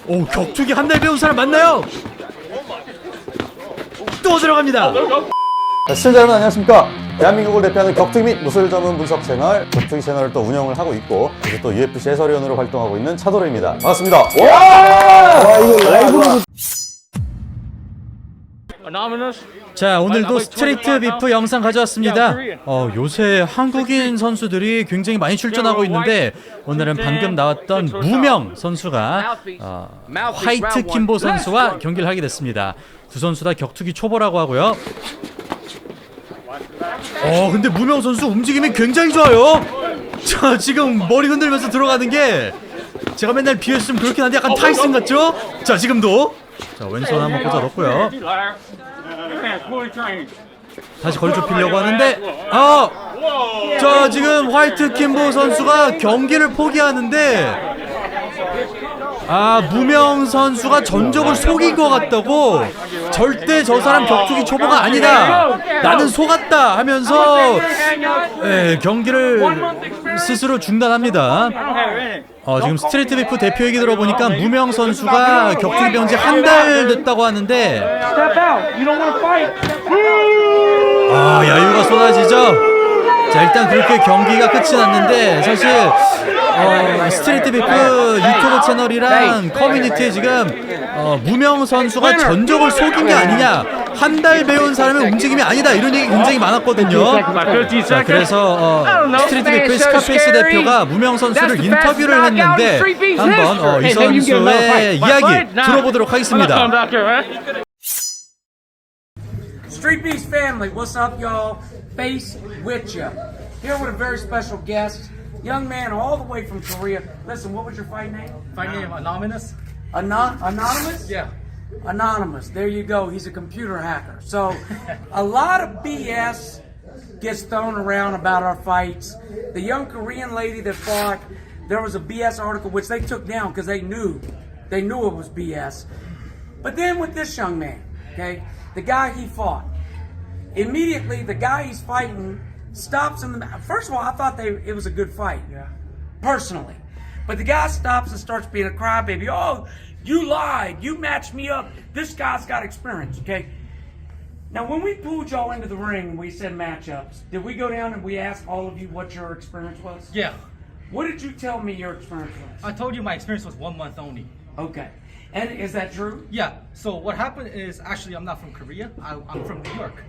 오, 격투기 한 달 배운 사람 맞나요? 또 들어갑니다. 시청자 여러분 안녕하십니까. 대한민국을 대표하는 격투기 및 무술 전문 분석 채널 격투기 채널을 또 운영을 하고 있고 이제 또 UFC 해설위원으로 활동하고 있는 차도로입니다. 반갑습니다. 와 이거 라이브로 자, 오늘도 스트레이트 비프 영상 가져왔습니다. 요새 한국인 선수들이 굉장히 많이 출전하고 있는데 오늘은 방금 나왔던 무명 선수가 화이트 킴보 선수와 경기를 하게 됐습니다. 두 선수 다 격투기 초보라고 하고요. 근데 무명 선수 움직임이 굉장히 좋아요. 자, 지금 머리 흔들면서 들어가는 게 제가 맨날 비유했으면 그렇긴 한데 약간 타이슨 같죠? 자, 지금도 자, 왼손 한번 꽂아 넣고요. 다시 거리 좁히려고 하는데 자, 지금 화이트 킴보 선수가 경기를 포기하는데 무명 선수가 전적을 속인 것 같다고, 절대 저 사람 격투기 초보가 아니다, 나는 속았다 하면서 경기를 스스로 중단합니다. 지금 스트레이트 비프 대표 얘기 들어보니까 무명 선수가 격투기 배운 지 한 달 됐다고 하는데 야유가 쏟아지죠. 자, 일단 그렇게 경기가 끝이 났는데 사실 스트리트 비프 유튜브 채널이랑 커뮤니티에 지금 무명 선수가 전적을 속인 게 아니냐, 한 달 배운 사람의 움직임이 아니다, 이런 얘기 굉장히 많았거든요. 자, 그래서 스트리트 비프의 스카페이스 대표가 무명 선수를 인터뷰를 했는데 한번 이 선수의 이야기 들어보도록 하겠습니다. Street Beast family, what's up, y'all? Face with ya. Here with a very special guest, young man all the way from Korea. Listen, what was your fight name? Fight name Anonymous? Anonymous? Yeah. Anonymous. There you go. He's a computer hacker. So, a lot of BS gets thrown around about our fights. The young Korean lady that fought, there was a BS article which they took down because they knew it was BS. But then with this young man, okay, the guy he fought, immediately the guy he's fighting stops in the. First of all, I thought it was a good fight, personally, but the guy stops and starts being a crybaby. Oh, you lied! You matched me up. This guy's got experience. Okay. Now, when we pulled y'all into the ring and we said matchups, did we go down and we asked all of you what your experience was? Yeah. What did you tell me your experience was? I told you my experience was 1 month only. Okay. And is that true? Yeah. So what happened is, actually, I'm not from Korea. I'm from New York.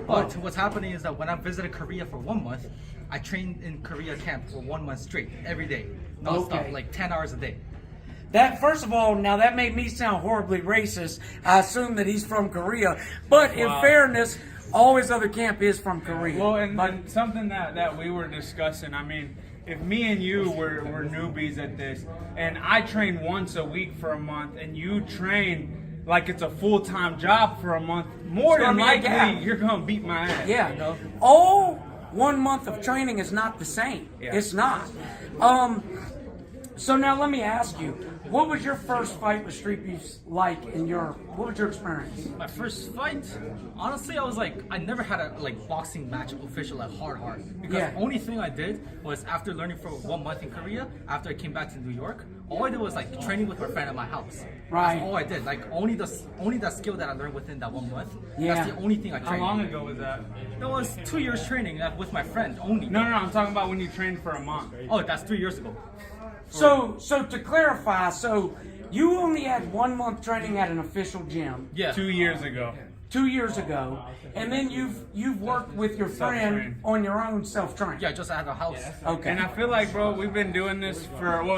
But what's happening is that when I visited Korea for 1 month, I trained in Korea camp for 1 month straight, every day, non-stop, Okay. like 10 hours a day. That, first of all, now that made me sound horribly racist. I assume that he's from Korea. But in fairness, all his other camp is from Korea. Well, and something that we were discussing, I mean, if me and you were newbies at this, and I train once a week for a month, and you train like it's a full-time job for a month, more It's than gonna be a gap. likely you're gonna beat my ass. Yeah. You know? All 1 month of training is not the same. Yeah. It's not. So now let me ask you, what was your first fight with Street Beefs like in Europe? What was your experience? My first fight, honestly, I never had a boxing match official, hard. Because Yeah. the only thing I did was, after learning for 1 month in Korea, after I came back to New York, all I did was training with my friend at my house. Right. That's all I did. Only that skill that I learned within that 1 month. Yeah. That's the only thing I How trained. long ago was that? That was 2 years training with my friend only. No, I'm talking about when you trained for a month. Oh, that's 3 years ago. So to clarify, so you only had 1 month training at an official gym. Yeah. 2 years ago. 2 years ago, and then you've worked with your friend Self-trained. on your own self-training. Yeah, just at the house. Okay. And I feel like, bro, we've been doing this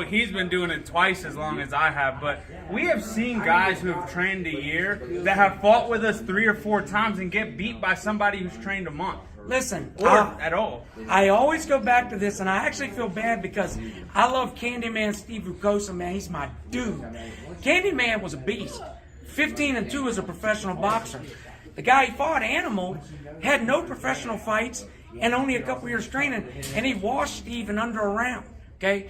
he's been doing it twice as long as I have, but we have seen guys who have trained a year that have fought with us 3 or 4 times and get beat by somebody who's trained a month. Listen, Or at all. I always go back to this, and I actually feel bad because I love Candyman Steve Rucosa, man. He's my dude. Candyman was a beast. 15-2 as a professional boxer. The guy he fought, Animal, had no professional fights and only a couple years training, and he washed Steve in under a round. Okay?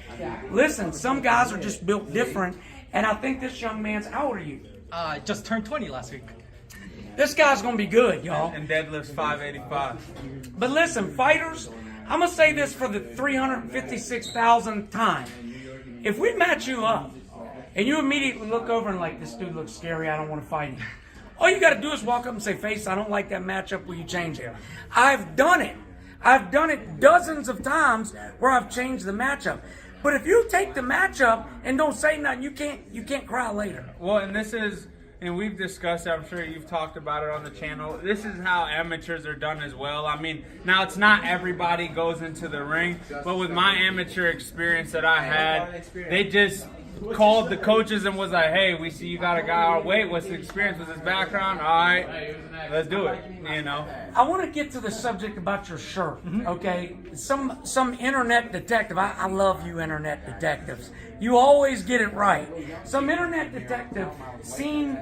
Listen, some guys are just built different, and I think this young man's, how old are you? I just turned 20 last week. This guy's gonna be good, y'all. And deadlifts 585. But listen, fighters, I'm gonna say this for the 356,000th time. If we match you up and you immediately look over and like, this dude looks scary, I don't want to fight him. All you got to do is walk up and say, Face, I don't like that matchup. Will you change it? I've done it. I've done it dozens of times where I've changed the matchup. But if you take the matchup and don't say nothing, you can't cry later. Well, and this is, and we've discussed it, I'm sure you've talked about it on the channel. This is how amateurs are done as well. I mean, now it's not everybody goes into the ring, but with my amateur experience that I had, they just called the coaches and was like, hey, we see you got a guy our weight. What's the experience? What's his background? All right, let's do it, you know. I want to get to the subject about your shirt, okay? Some internet detective, I love you internet detectives. You always get it right. Some internet detective seen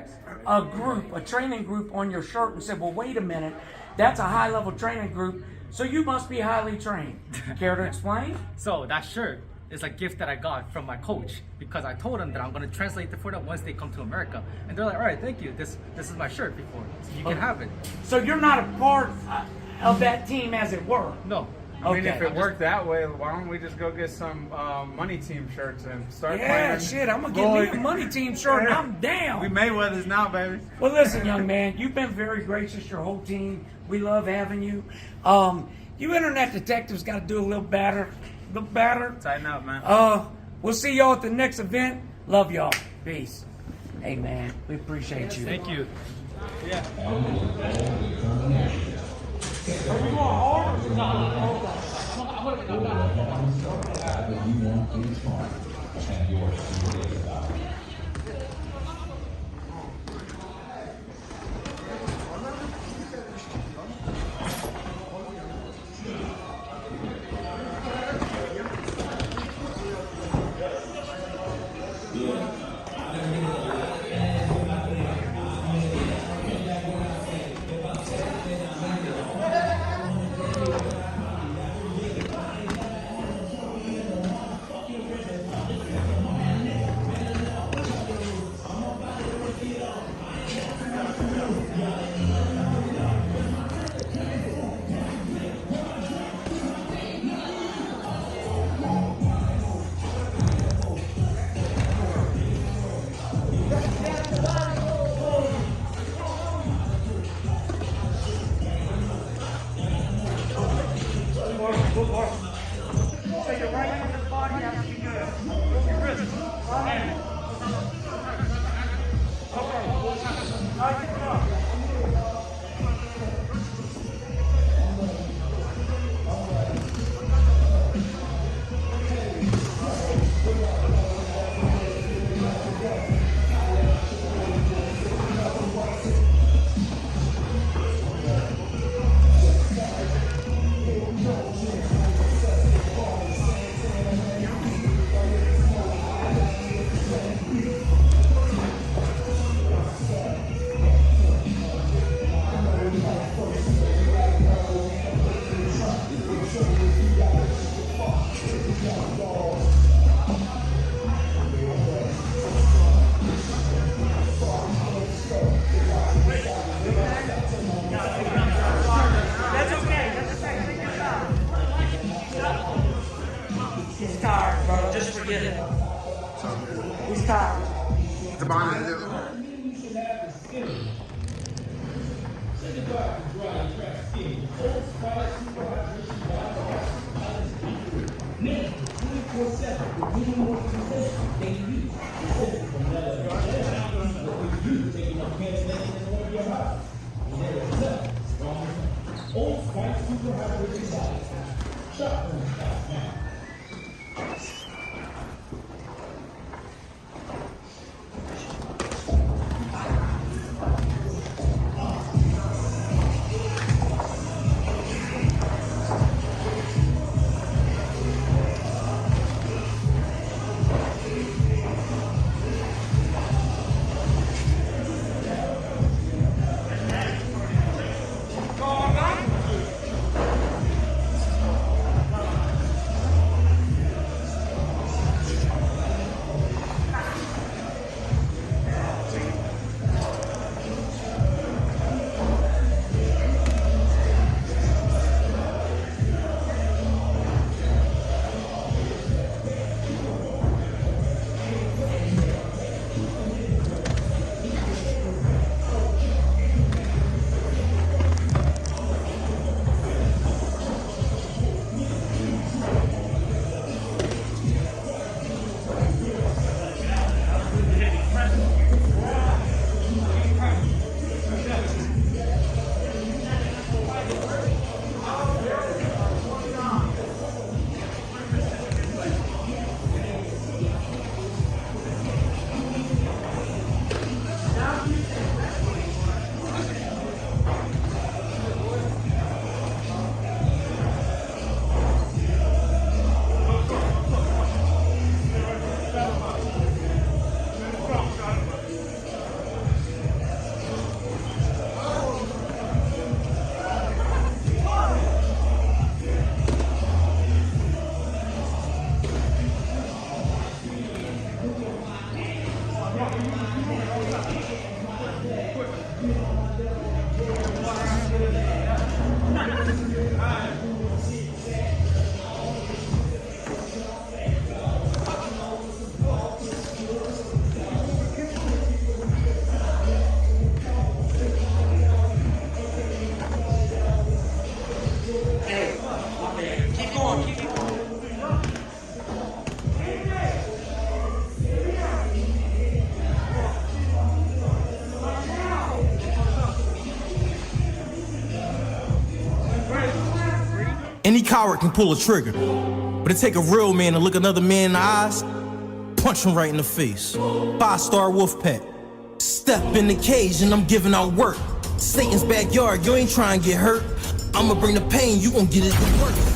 a training group on your shirt and said, well, wait a minute, that's a high-level training group, so you must be highly trained. Care to explain? So that shirt is a gift that I got from my coach because I told them that I'm going to translate it for them once they come to America. And they're like, all right, thank you. This is my shirt before. So you can have it. So you're not a part of that team, as it were? No. I mean, if Okay. it worked that way, why don't we just go get some money team shirts and start Yeah, playing? shit, I'm going to get me a money team shirt and I'm down. We Mayweathers now, baby. Well, listen, young man, you've been very gracious, your whole team. We love having you. You internet detectives got to do a little better. Tighten up, man. We'll see y'all at the next event. Love y'all. Peace. Hey, man, we appreciate you. Thank you. He's tired, bro. Just forget it. He's tired. Any coward can pull a trigger, but it take a real man to look another man in the eyes, punch him right in the face. 5-star wolf pack. Step in the cage and I'm giving out work. Satan's backyard, you ain't trying to get hurt. I'ma bring the pain, you gon' get it to work.